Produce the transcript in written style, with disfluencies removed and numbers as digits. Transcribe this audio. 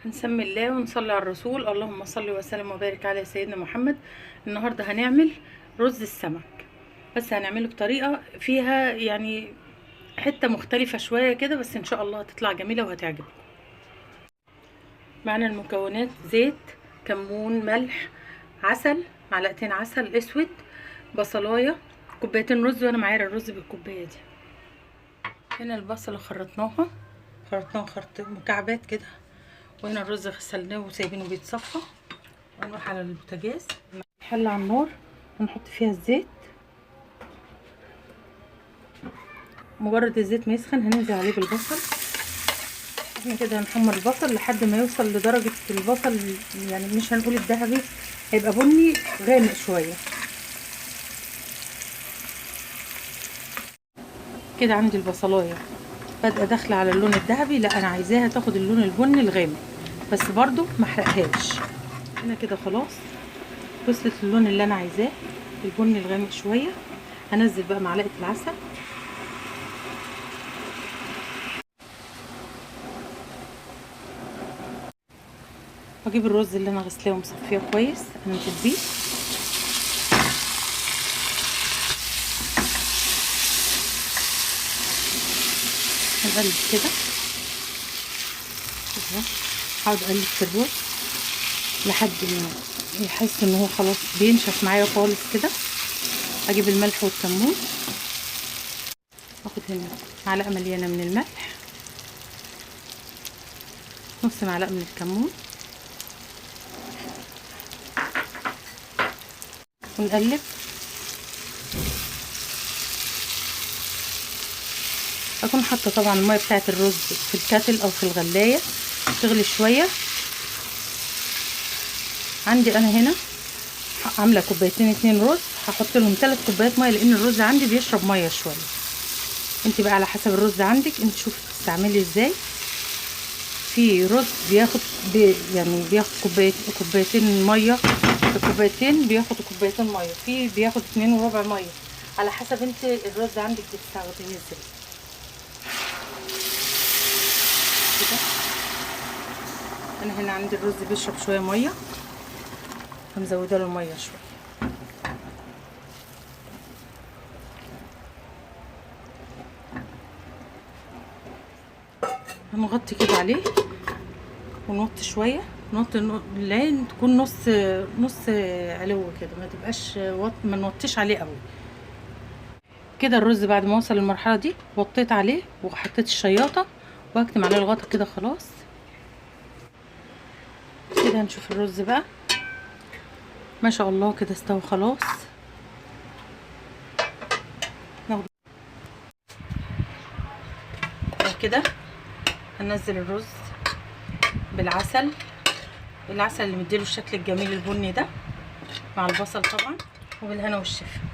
هنسمي الله ونصلي على الرسول. اللهم صل وسلم وبارك على سيدنا محمد. النهارده هنعمل رز السمك، بس هنعمله بطريقه فيها يعني حته مختلفه شويه كده، بس ان شاء الله هتطلع جميله وهتعجبكم. معنا المكونات: زيت، كمون، ملح، عسل، معلقتين عسل اسود، بصلايه، كوبايتين رز، وانا معايا الرز بالكوبايه دي. هنا البصله خرطناها خرط مكعبات كده، وهنا الرز غسلناه وسايبينه بيتصفى. ونروح على البوتاجاز، الحله على النار، ونحط فيها الزيت. مجرد الزيت ما يسخن هننزل عليه بالبصل. احنا كده هنحمر البصل لحد ما يوصل لدرجه البصل، يعني مش هنقول الذهبي، هيبقى بني غامق شويه كده. عندي البصلايه بادئه داخله على اللون الذهبي، لا انا عايزاها تاخد اللون البني الغامق، بس برضو ما احرقهاش. هنا كده خلاص وصلت اللون اللي انا عايزاه، البني الغامق شويه. هنزل بقى معلقه العسل، واجيب الرز اللي انا غسلاه ومصفيه كويس انزل بيه. هنقلب كده، هقعد اقلب في الرز لحد ما يحس ان هو خلاص بينشف معايا خالص كده. اجيب الملح والكمون، اخد هنا معلقه مليانه من الملح، نص معلقه من الكمون، ونقلب. اكون حاطه طبعا الميه بتاعه الرز في الكاتل او في الغلايه تغلي شويه. عندي انا هنا عامله كوبايتين 2 رز، هحط لهم 3 كوبايات ميه لان الرز عندي بيشرب ميه شويه. انت بقى على حسب الرز عندك، انت شوفي بتستعملي ازاي. في رز بياخد يعني بياخد كوبايتين ميه، الكوبايتين بياخد كوبايتين ميه، في بياخد 2 وربع ميه، على حسب انت الرز عندك بتستخدميه ازاي كده. انا هنا عندي الرز بيشرب شويه ميه، فمزوده له الميه شويه. هنغطي كده عليه ونوطي شويه، العين تكون نص علو كده، ما تبقاش ما نوطيش عليه قوي كده. الرز بعد ما وصل للمرحله دي وطيت عليه وحطيت الشياطه واكتم عليه الغطا كده خلاص. كده هنشوف الرز بقى، ما شاء الله كده استوى خلاص. ناخد كده، هننزل الرز بالعسل، العسل اللي مديله الشكل الجميل البني ده مع البصل طبعا، وبالهنا والشفا.